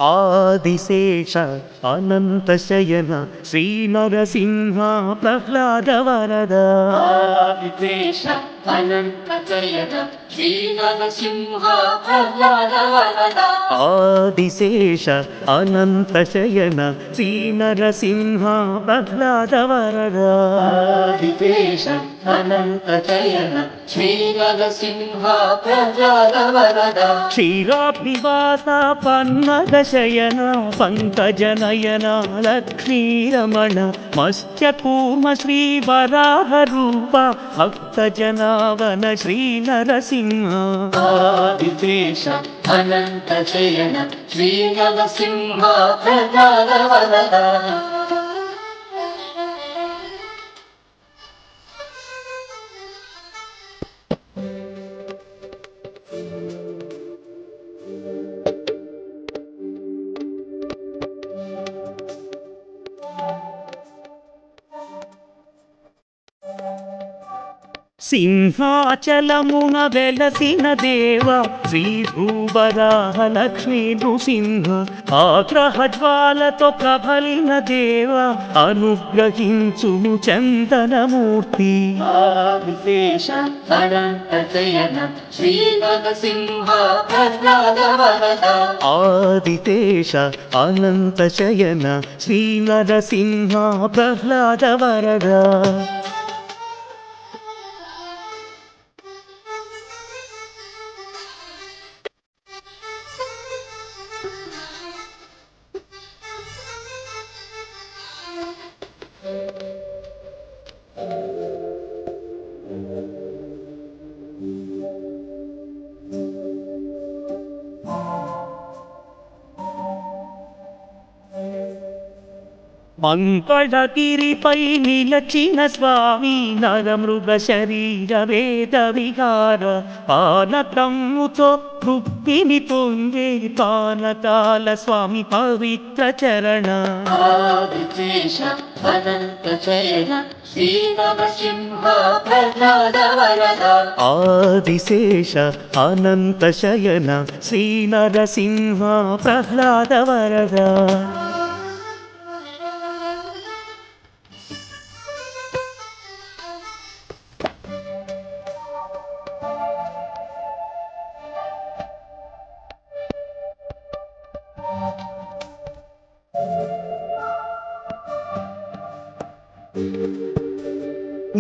ಆದಿಶೇಷ ಅನಂತಶಯನ ಶ್ರೀ ನರಸಿಂಹ ಪ್ರಹ್ಲಾದ ವರದ. ಆದಿಶೇಷ ಅನಂತಶಯನ ಶ್ರೀ ನರಸಿಂಹ ಪ್ರಹ್ಲಾದ ವರದ. ಆದಿಶೇಷ ಅನಂತಶಯನ ಶ್ರೀ ನರಸಿಂಹ ಪ್ರಹ್ಲಾದ ವರದ. ಆದಿಶೇಷ ಅನಂತಶಯನ ಶ್ರೀ ನರಸಿಂಹ ಪ್ರಹ್ಲಾದ ವರದ. ಕ್ಷೀರಾಬ್ಧಿವಾಸ ಪನ್ನಗ ಶಯನ ಪಂಕಜನಯನ ಲಕ್ಷ್ಮೀರಮಣ ಮತ್ಸ್ಯಕೂರ್ಮ ಶ್ರೀ ವರಾಹ ರೂಪ ಭಕ್ತಜನಾವನ ಶ್ರೀ ನರಸಿಂಹ. ಆದಿಶೇಷ ಅನಂತಶಯನ ಶ್ರೀ ನರಸಿಂಹ ಪ್ರಹ್ಲಾದ ವರದ. సింహాచలమున వెలసిన దేవ శ్రీ భూవరాహ లక్ష్మీ నృసింహ. ఆగ్రహ జ్వాలతో ప్రబలిన దేవ అనుగ్రహించుము చందనమూర్తి. ఆదిశేష అనంతశయన శ్రీ నరసింహ ప్రహ్లాద వరద. ఆదిశేష అనంతశయన శ్రీ నరసింహ ప్రహ్లాద వరద. మంగళగిరిపై నిలచిన స్వామి నరమృగ శరీర వేద విహార. పానకమ్ముతో తృప్తిని పొందే పానకాల స్వామి పవిత్ర చరణ. ఆదిశేష అనంతశయన శ్రీ నరసింహ ప్రహ్లాద వరద. ఆదిశేష అనంతశయన శ్రీ నరసింహ ప్రహ్లాద వరద.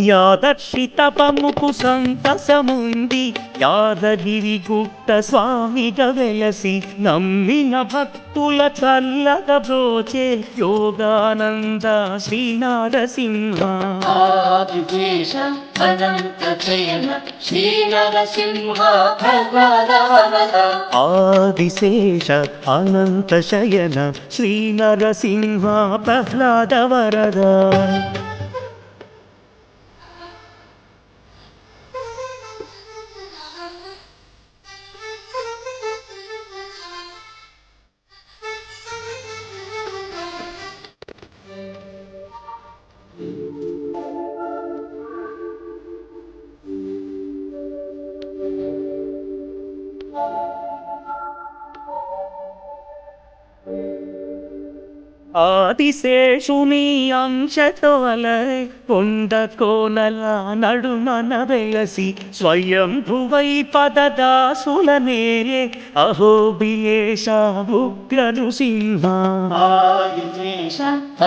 యాదర్శితపముకు సంతసముంది యాదగిరి గుట్ట స్వామిగా వెలసి. నమ్మిన భక్తుల చల్లగా బ్రోచే యోగానంద శ్రీ నరసింహ. ఆదిశేష అనంతశయన శ్రీ నరసింహ ప్రహ్లాద వరద. ఆదిశేష అనంతశయన శ్రీ నరసింహ ప్రహ్లాద వరద. ఆదిశేషుని అంశతో అలై కొండ కోనల నడుమన వెలసి. స్వయంభువై పదదాసుల నేలే అహోబిలేశ ఉగ్ర నృసింహ. ఆదిశేష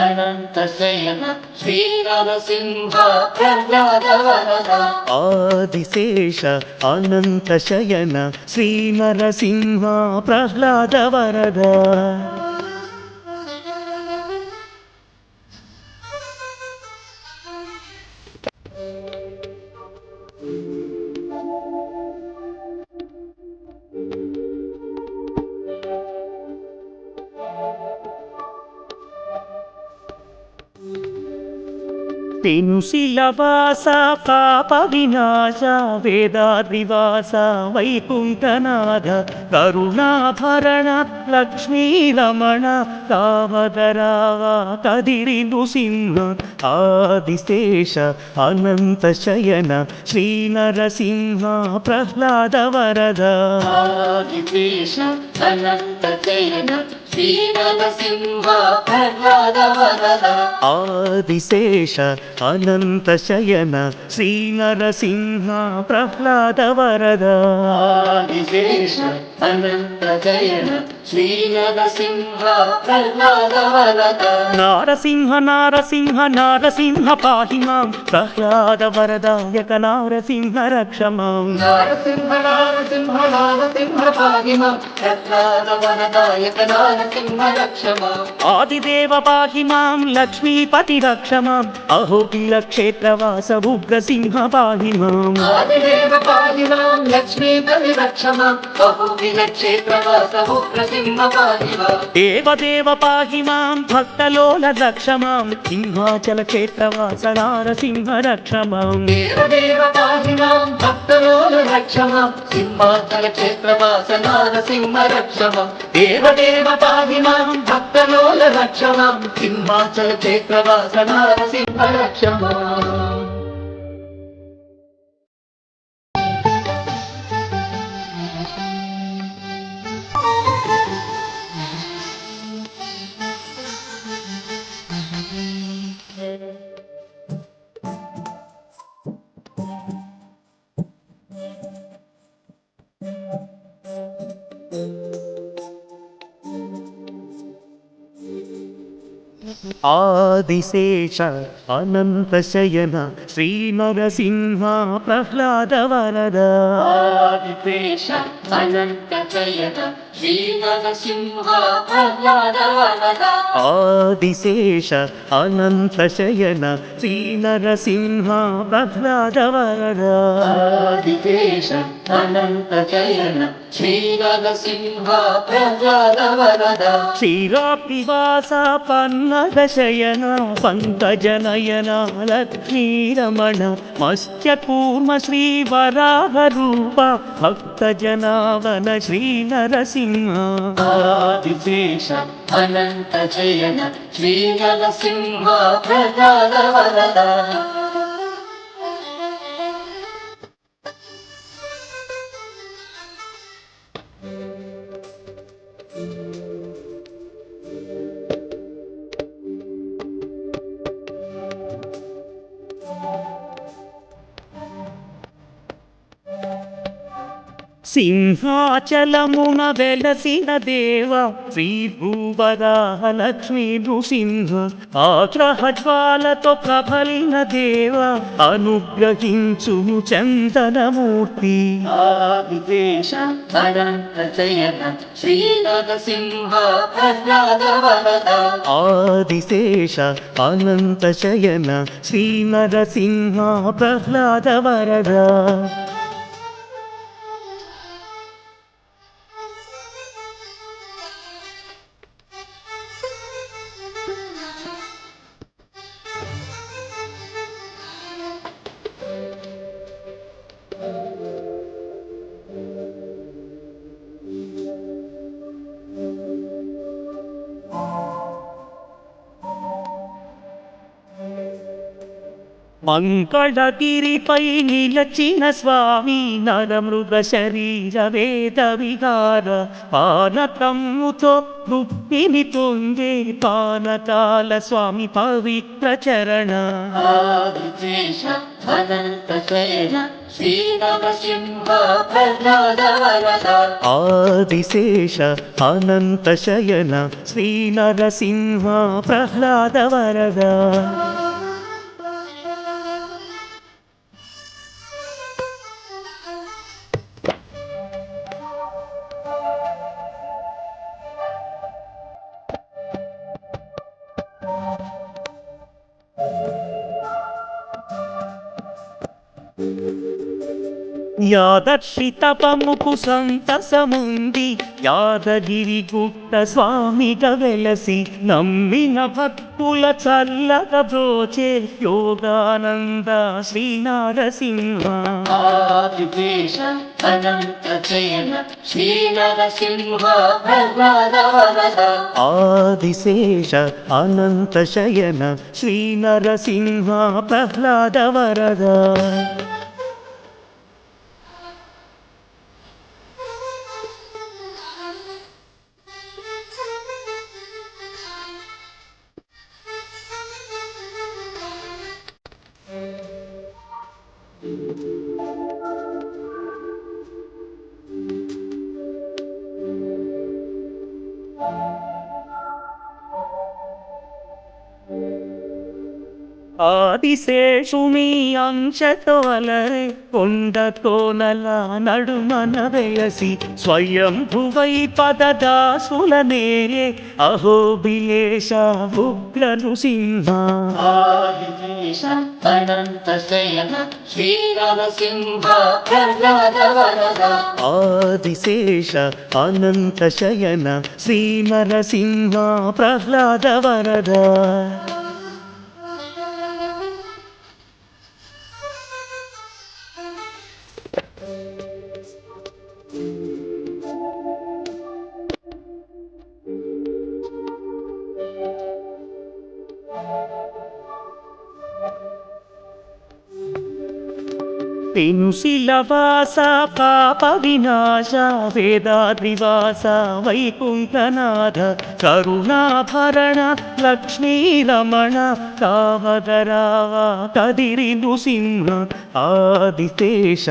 అనంతశయన శ్రీ నరసింహ ప్రహ్లాద వరద. ఆదిశేష అనంతశయన శ్రీ నరసింహ ప్రహ్లాద వరద. పెనుశిలవాస పాప వినాశ వేదాద్రివాస వైకుంఠనాథ కరుణాభరణ లక్ష్మీరమణ దామోదరావ కదిరి నృసింహ ఆదిశేష అనంత శయన శ్రీ నరసింహ ప్రహ్లాద వరద ఆదిశేష అనంత శయన శ్రీ నరసింహ ప్రహ్లాద వరద ఆదిశేష అనంత శయన శ్రీ నరసింహ ప్రహ్లాద వరద ఆదిశేష అనంత శయన శ్రీ నరసింహ ప్రహ్లాద వరద నారసింహ నారసింహ నారసింహ పాహి మాం ప్రహ్లాద వరదాయక నారసింహ రక్ష మాం నారసింహ నారసింహ నారసింహ పాహి మాం ప్రహ్లాద వరదాయక నారసింహ రక్ష మాం ఆదిదేవ పాహి మాం లక్ష్మీపతి రక్ష మాం అహోబిల క్షేత్రవాస ఉగ్రసింహ పాహి మాం ఆదిదేవ పాహి మాం లక్ష్మీపతి రక్ష మాం అహోబిల క్షేత్రవాస ఉగ్రసింహ పాహి మాం దేవదేవ పాహి మాం భక్తలోల రక్ష మాం సింహాచల క్షేత్రవాస నారసింహ రక్ష మాం దేవదేవ పాహి మాం భక్తలోల రక్ష మాం సింహాచల క్షేత్రవాస నారసింహ రక్ష మాం దేవదేవ పాహి మాం భక్తలోల రక్ష మాం సింహాచల క్షేత్రవాస నారసింహ రక్ష మాం ఆదిశేష అనంత శయన శ్రీ నరసింహ ప్రహ్లాద వరద ఆదిశేష అనంత శయన శ్రీ నరసింహ ప్రహ్లాద వరద ఆదిశేష అనంత శయన శ్రీ నరసింహ ప్రహ్లాద వరద ఆదిశేష అనంత శయన శ్రీ నరసింహ ప్రహ్లాద వరద క్షీరాబ్దివాస పన్నగ శయన పంకజనయన లక్ష్మీరమణ మత్స్యకూర్మ శ్రీ వరాహ రూప భక్త జనావన శ్రీ నరసింహ ఆదిశేష అనంత శయన శ్రీ నరసింహ ప్రహ్లాద వరద సింహాచలమున వెలసిన దేవ శ్రీ భూవరాహ లక్ష్మీ నృసింహ ఆగ్రహ జ్వాలతో ప్రబలిన దేవ అనుగ్రహించును చందనమూర్తి ఆదిశేష అనంత శయన శ్రీ నరసింహ ప్రహ్లాద వరద ఆదిశేష అనంత శయన శ్రీ నరసింహ ప్రహ్లాద వరద మంగళగిరిపై నిలచిన స్వామి నరమృగ శరీర వేద విహార పానకమ్ముతో ముక్తిని పొందే పానకాల స్వామి పవిత్ర చరణ ఆదిశేష అనంత శయన శ్రీ నరసింహ ప్రహ్లాద వరద ఆదిశేష అనంత శయన శ్రీ నరసింహ ప్రహ్లాద వరద యాదర్శి తపముకు సంతసముంది యాదగిరి గుట్ట స్వామిగా వెలసి నమ్మిన భక్తుల చల్లగా బ్రోచే యోగానంద శ్రీ నరసింహ ఆదిశేష అనంత శయన శ్రీ నరసింహ ప్రహ్లాద వరద ఆదిశేష అనంత శయన శ్రీ నరసింహ ప్రహ్లాద వరద ఆదిశేషుని అంశతో అలరే కొండ కోనల నడుమన వెలసి స్వయంభువై పదదాసుల నేరే అహోబిలేశ ఉగ్ర నృసింహ ఆదిశేష అనంత శయన శ్రీ నరసింహ ప్రహ్లాద వరద ఆదిశేష అనంత శయన శ్రీ నరసింహ ప్రహ్లాద వరద పెనుశిలవాస పాప వినాశ వేదాద్రివాస వైకుంఠనాథ కరుణాభరణ లక్ష్మీరమణ కామదరావ కదిరి నృసింహ ఆదిశేష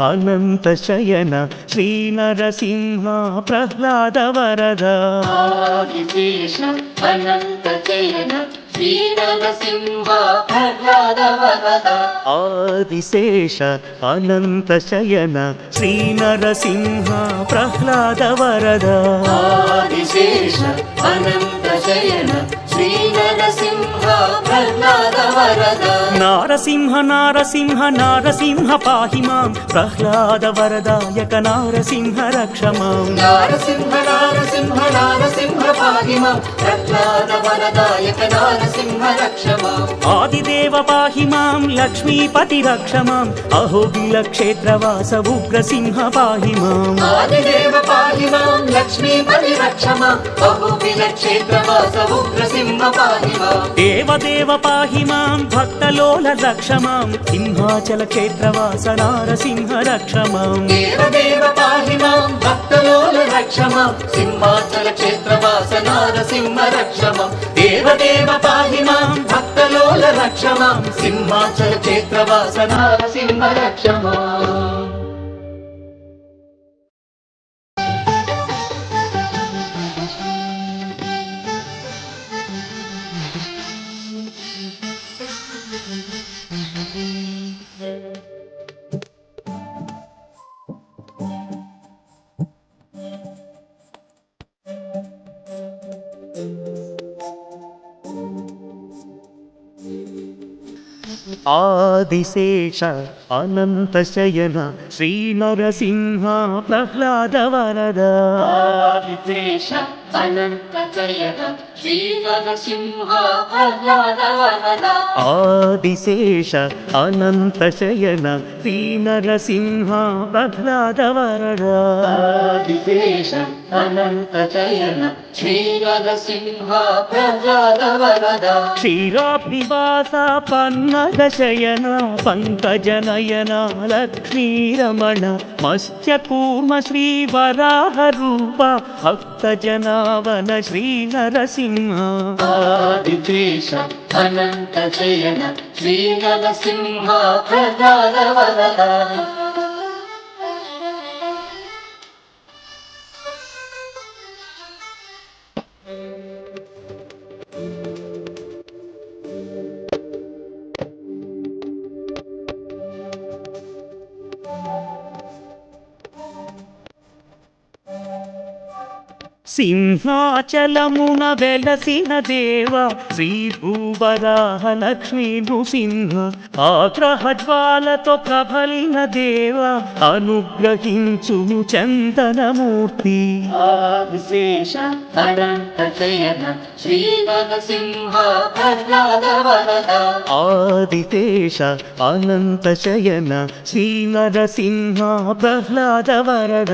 అనంత శయన శ్రీ నరసింహ ప్రహ్లాద వరద ఆదిశేష అనంత శయన శ్రీ నరసింహ ప్రహ్లాద వరద ఆదిశేష అనంత శయన శ్రీ నరసింహ ప్రహ్లాద వరద ఆదిశేష అనంత శయన శ్రీ నరసింహ ప్రహ్లాద వరద నారసింహ నారసింహ నారసింహ పాహి మాం ప్రహ్లాద వరదాయక నారసింహ రక్ష మాం నారసింహ నారసింహ నారసింహ పాహి మాం ప్రహ్లాద వరదాయక నారసింహ రక్ష మాం ఆదిదేవ పాహి మాం లక్ష్మీపతి రక్ష మాం అహోబిల క్షేత్రవాస ఉగ్రసింహ పాహి మాం ఆదిదేవ పాహి మాం లక్ష్మీపతి రక్ష మాం అహోబిల క్షేత్రవాస ఉగ్రసింహ పాహి మాం దేవదేవ పాహి మాం భక్తలోల రక్ష మాం సింహాచల క్షేత్రవాస నారసింహ రక్ష మాం దేవదేవ పాహి మాం భక్తలోల రక్ష మాం సింహాచల క్షేత్రవాస నారసింహ రక్ష మాం దేవదేవ పాహి మాం భక్తలోల రక్ష మాం సింహాచల క్షేత్రవాస నారసింహ రక్ష మాం ఆదిశేష అనంత శయన శ్రీ నరసింహ ప్రహ్లాద వరద ఆదిశేష అనంత శయన శ్రీ నరసింహ ప్రహ్లాద వరద ఆదిశేష అనంత శయన శ్రీ నరసింహ ప్రహ్లాద వరద ఆదిశేష అనంత శయన శ్రీ నరసింహ ప్రహ్లాద వరద క్షీరాబ్దివాస పన్నగ శయన పంకజనయన లక్ష్మీరమణ మత్స్యకూర్మ శ్రీ వరాహ రూప భక్త జనావన శ్రీ నరసింహ ఆదిశేష అనంత శయన శ్రీ నరసింహ ప్రహ్లాద వరద సింహాచలమున వెలసిన దేవ శ్రీ భూవరాహ లక్ష్మీ నృసింహ ఆగ్రహ జ్వాలతో ప్రబలిన దేవ అనుగ్రహించును చందనమూర్తి విశేష అనంత శయన శ్రీ నరసింహ ప్రహ్లాద వరద ఆదిశేష అనంత శయన శ్రీ నరసింహ ప్రహ్లాద వరద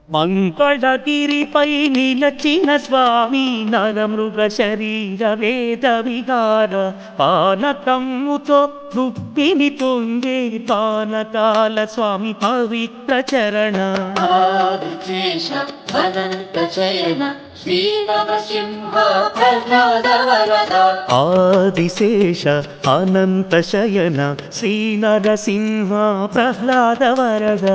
మంగళగిరిపై నిలచిన స్వామి నరమృగ శరీర వేద విహార పానకమ్ముతో తృప్తిని పొందే పానకాల స్వామి పవిత్ర చరణ విశేష అనంత శయన శ్రీ నరసింహ ప్రహ్లాద వరద ఆదిశేష అనంత శయన శ్రీ నరసింహ ప్రహ్లాద వరద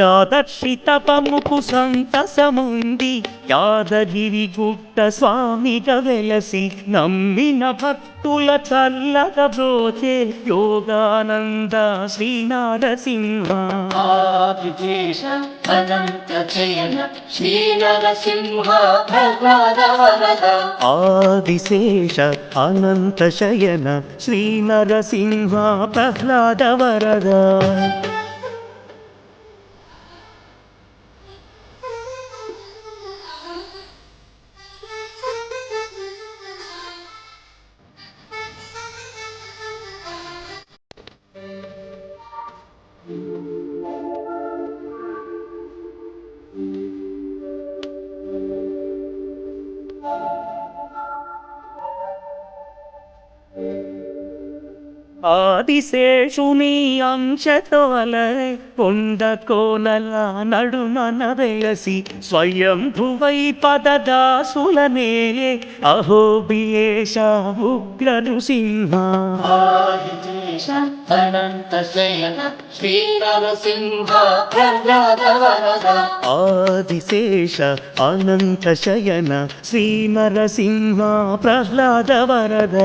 యాదర్శితపముకు సంతసముంది యాదగిరి గుట్ట స్వామిగా వెలసి నమ్మిన భక్తుల చల్లగా బ్రోచే యోగానంద శ్రీ నరసింహ విశేష అనంత శయన శ్రీ నరసింహ ప్రహ్లాద వరద ఆదిశేష అనంత శయన శ్రీ నరసింహ ప్రహ్లాద వరద ఆదిశేషుని అంశతో అలరే కొండ కోనల నడుమన వెలసి స్వయంభువై పదదాసులనే అహోబియేష ఉగ్ర నృసింహ విశేష అనంత శయన శ్రీ నరసింహ ప్రహ్లాద వరద ఆదిశేష అనంత శయన శ్రీ నరసింహ ప్రహ్లాద వరద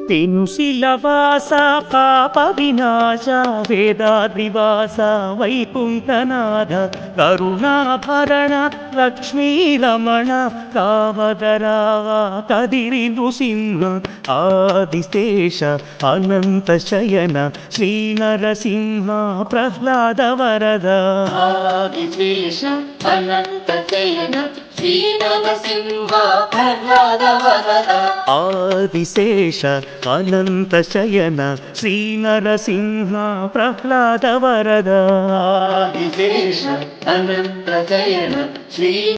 తెనుశిలవాస పాప వినాశ వేదాద్రివాస వైకుంఠనాథ కరుణాభరణ లక్ష్మీరమణ కామదరావ కదిరి నృసింహ ఆదిశేష అనంత శయన శ్రీ నరసింహ ప్రహ్లాద వరద విశేష అనంత శయన శ్రీ నరసింహ ప్రహ్లాద వరద ఆదిశేష అనంత శయన శ్రీ నరసింహ ప్రహ్లాద వరద విశేష అనంత శయన శ్రీ